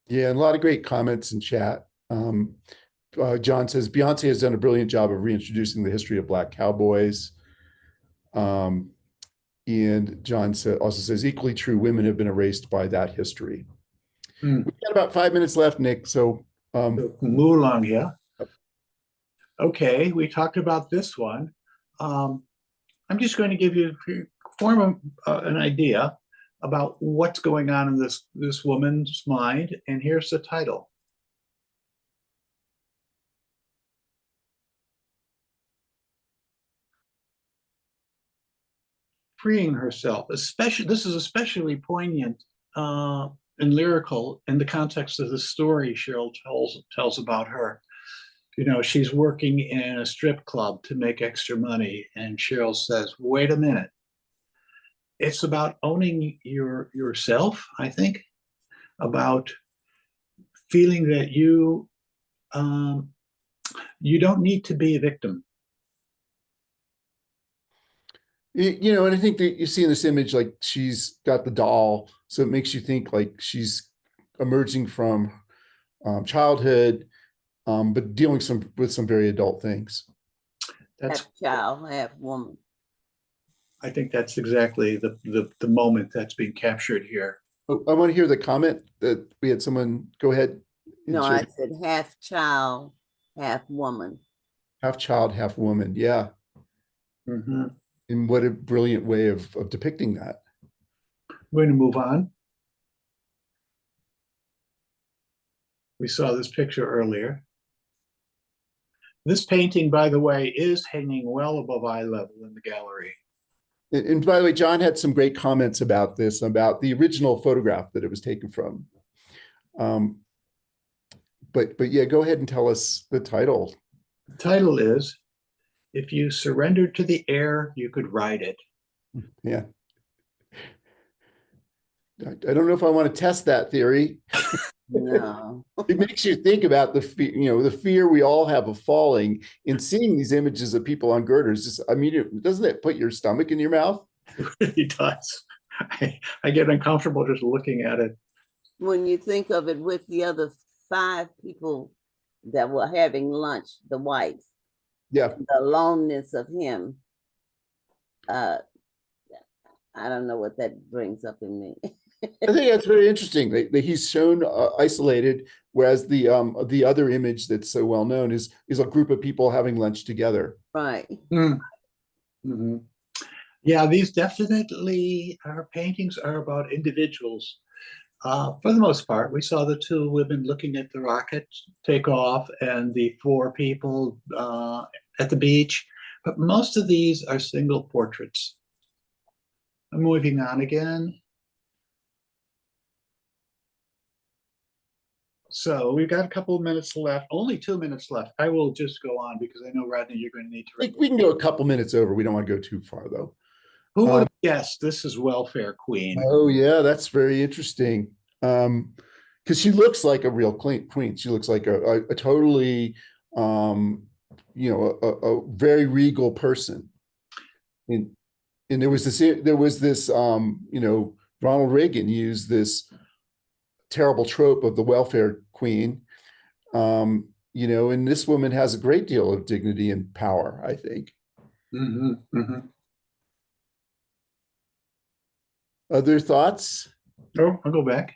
Yeah, and a lot of great comments in chat. John says, Beyonce has done a brilliant job of reintroducing the history of Black cowboys. And John also says, equally true, women have been erased by that history. We've got about 5 minutes left, Nick. So move along here. Okay, we talked about this one. I'm just going to give you an idea about what's going on in this woman's mind, and here's the title. Freeing herself. This is especially poignant and lyrical in the context of the story Sherald tells about her. She's working in a strip club to make extra money, and Sherald says, wait a minute. It's about owning yourself, I think, about feeling that you don't need to be a victim. And I think that you see in this image, like she's got the doll, so it makes you think like she's emerging from childhood, but dealing with some very adult things. That's half child, half woman. I think that's exactly the moment that's being captured here. Oh, I want to hear the comment that we had someone go ahead. No, I said half child, half woman. Half child, half woman. Yeah. Mm-hmm. And what a brilliant way of depicting that. going to move on. We saw this picture earlier. This painting, by the way, is hanging well above eye level in the gallery. And by the way, John had some great comments about this, about the original photograph that it was taken from. But yeah, go ahead and tell us the title. The title is, "If you surrendered to the air, you could ride it." Yeah. I don't know if I want to test that theory. No. It makes you think about the fear we all have of falling, and seeing these images of people on girders. Just, I mean, doesn't it put your stomach in your mouth? It really does. I get uncomfortable just looking at it. When you think of it with the other 5 people that were having lunch, the whites, Yeah. the aloneness of him, I don't know what that brings up in me. I think that's very interesting that he's shown isolated, whereas the other image that's so well known is a group of people having lunch together. Right. Mm-hmm. Yeah, these definitely our paintings are about individuals. For the most part, we saw the 2 women looking at the rocket take off and the 4 people at the beach, but most of these are single portraits. I'm moving on again. So we've got a couple of minutes left, only 2 minutes left. I will just go on because I know, Rodney, you're going to need to. We can go a couple minutes over. We don't want to go too far, though. Who would have guessed this is Welfare Queen? Oh, yeah, that's very interesting. Because she looks like a real queen. She looks like a totally, a very regal person. And there was this, Ronald Reagan used this terrible trope of the welfare queen, and this woman has a great deal of dignity and power, I think. Mm-hmm, mm-hmm. Other thoughts? Oh, I'll go back.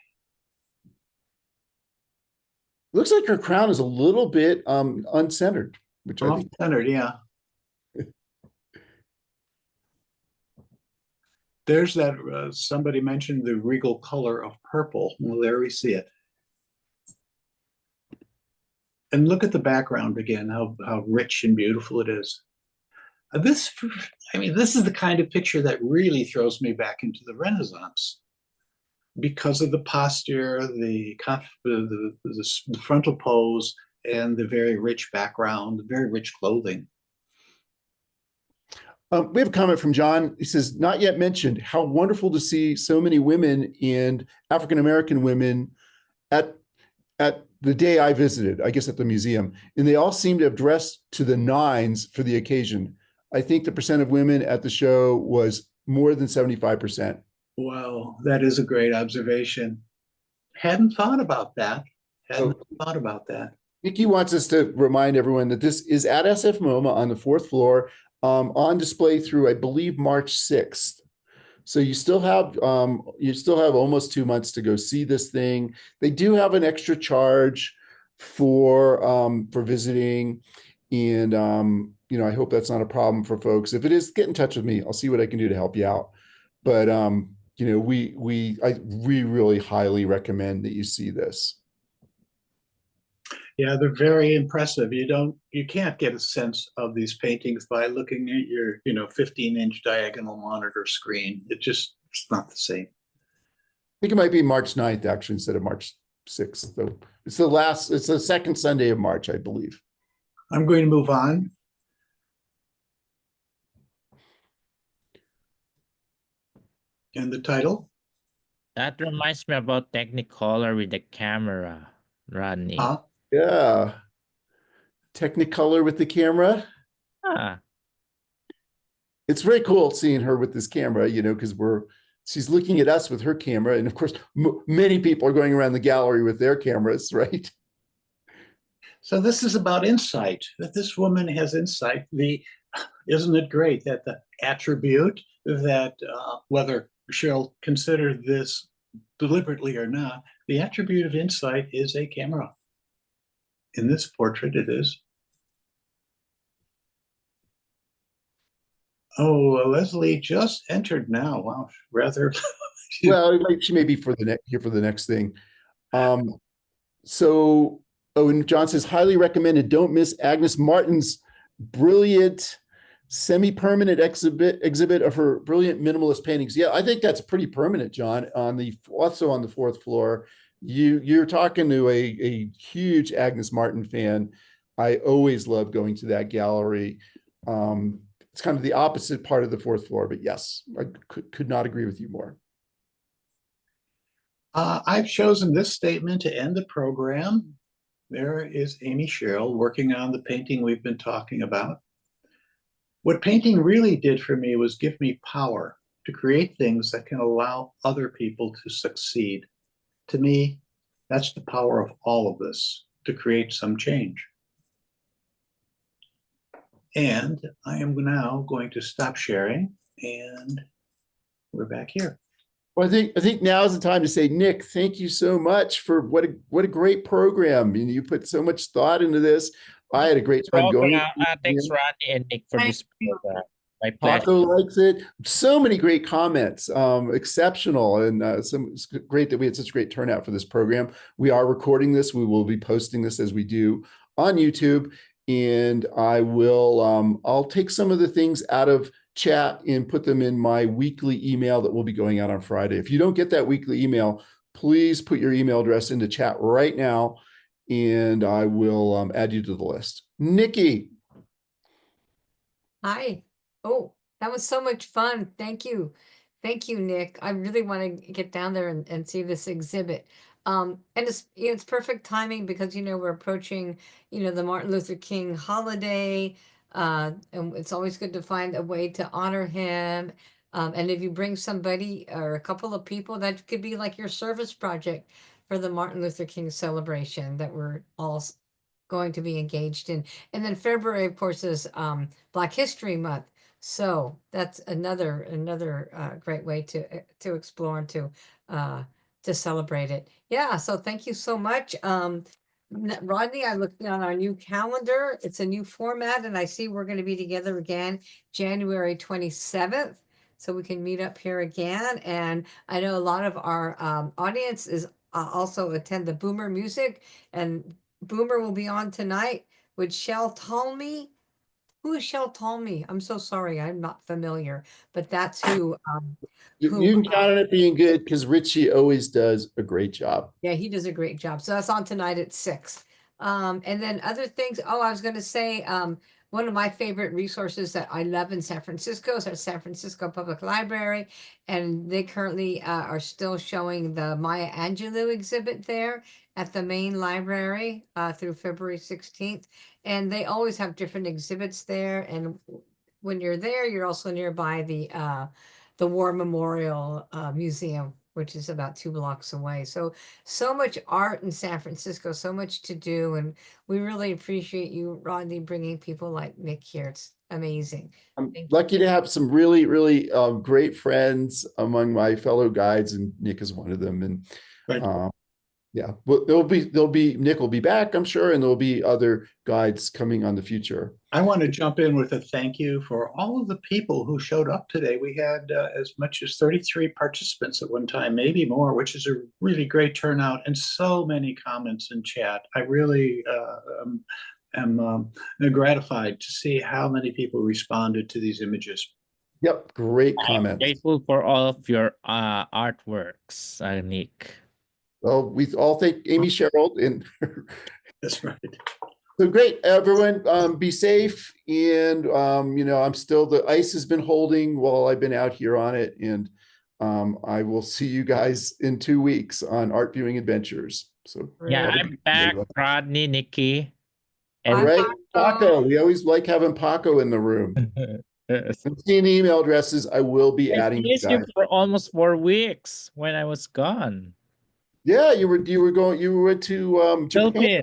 Looks like her crown is a little bit uncentered, which I think. Uncentered, yeah. There's that, somebody mentioned the regal color of purple. Well, there we see it. And look at the background again, how rich and beautiful it is. This is the kind of picture that really throws me back into the Renaissance because of the posture, the frontal pose, and the very rich background, the very rich clothing. We have a comment from John. He says, "Not yet mentioned. How wonderful to see so many women and African-American women at the day I visited, I guess at the museum, and they all seem to have dressed to the nines for the occasion. I think the percent of women at the show was more than 75%. Wow, that is a great observation. Hadn't thought about that. Nikki wants us to remind everyone that this is at SFMOMA on the 4th floor, on display through, I believe, March 6th. So you still have almost 2 months to go see this thing. They do have an extra charge for visiting, and I hope that's not a problem for folks. If it is, get in touch with me. I'll see what I can do to help you out. But we really highly recommend that you see this. Yeah, they're very impressive. You can't get a sense of these paintings by looking at your 15-inch diagonal monitor screen. It's not the same. I think it might be March 9th actually instead of March 6th. Though it's the second Sunday of March, I believe. I'm going to move on. And the title? That reminds me about Technicolor with the camera, Rodney. Yeah. Technicolor with the camera. It's very cool seeing her with this camera, because she's looking at us with her camera. And of course, many people are going around the gallery with their cameras, right? So this is about insight, that this woman has insight. Isn't it great that the attribute that, whether Sherald considered this deliberately or not, the attribute of insight is a camera. In this portrait, it is. Oh, Leslie just entered now. Wow, rather Well, she may be for the next here for the next thing. So, and John says, highly recommended. Don't miss Agnes Martin's brilliant semi-permanent exhibit of her brilliant minimalist paintings. Yeah, I think that's pretty permanent, John. Also on the fourth floor, you're talking to a huge Agnes Martin fan. I always love going to that gallery. It's kind of the opposite part of the fourth floor, but yes, I could not agree with you more. I've chosen this statement to end the program. There is Amy Sherald working on the painting we've been talking about. What painting really did for me was give me power to create things that can allow other people to succeed. To me, that's the power of all of this, to create some change. And I am now going to stop sharing, and we're back here. Well, I think now is the time to say, Nick, thank you so much for what a great program. You put so much thought into this. I had a great time going. Thanks, Rodney and Nick, for this program. My pleasure. Paco likes it. So many great comments. Exceptional, and it's great that we had such a great turnout for this program. We are recording this. We will be posting this as we do on YouTube, and I will. I'll take some of the things out of chat and put them in my weekly email that will be going out on Friday. If you don't get that weekly email, please put your email address into chat right now, and I will add you to the list. Nikki. Hi. Oh, that was so much fun. Thank you. Thank you, Nick. I really want to get down there and see this exhibit. And it's perfect timing because, we're approaching, the Martin Luther King holiday. And it's always good to find a way to honor him. And if you bring somebody or a couple of people, that could be like your service project for the Martin Luther King celebration that we're all going to be engaged in. And then February, of course, is Black History Month. So that's another great way to explore and to celebrate it. Yeah. So thank you so much. Rodney, I looked on our new calendar. It's a new format, and I see we're going to be together again January 27th. So we can meet up here again. And I know a lot of our audience is also attend the Boomer Music, and Boomer will be on tonight with Shel Talmy. Who is Shel Talmy? I'm so sorry, I'm not familiar, but that's who. You can count on it being good because Richie always does a great job. Yeah, he does a great job. So that's on tonight at 6. And then other things. Oh, I was going to say, one of my favorite resources that I love in San Francisco is our San Francisco Public Library. And they currently are still showing the Maya Angelou exhibit there at the main library through February 16th. And they always have different exhibits there. And when you're there, you're also nearby the War Memorial Museum, which is about 2 blocks away. So much art in San Francisco, so much to do. And we really appreciate you, Rodney, bringing people like Nick here. It's amazing. I'm lucky to have some really, really great friends among my fellow guides, and Nick is one of them. And yeah, well, Nick will be back, I'm sure, and there'll be other guides coming on the future. I want to jump in with a thank you for all of the people who showed up today. We had as much as 33 participants at one time, maybe more, which is a really great turnout, and so many comments in chat. I really am gratified to see how many people responded to these images. Yep, great comments. I'm grateful for all of your artworks, Nick. Well, we all thank Amy Sherald, and That's right. So great, everyone. Be safe, and I'm still, the ice has been holding while I've been out here on it, and I will see you guys in 2 weeks on Art Viewing Adventures. So yeah, I'm back, Rodney, Nikki. All right, Paco. We always like having Paco in the room. Yes. I'm seeing the email addresses. I will be adding you missed guys. you for almost 4 weeks when I was gone. Yeah, you went to Japan.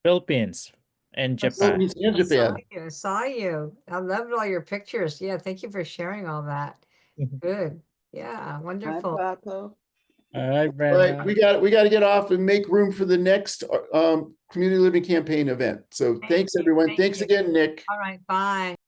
Philippines and Japan. Philippines and Japan. I saw you. I loved all your pictures. Yeah, thank you for sharing all that. Good. Yeah, wonderful. Hi, Paco. All right, Brenda. All right, we got to get off and make room for the next community living campaign event. So thanks, everyone. Thanks again, Nick. All right, bye.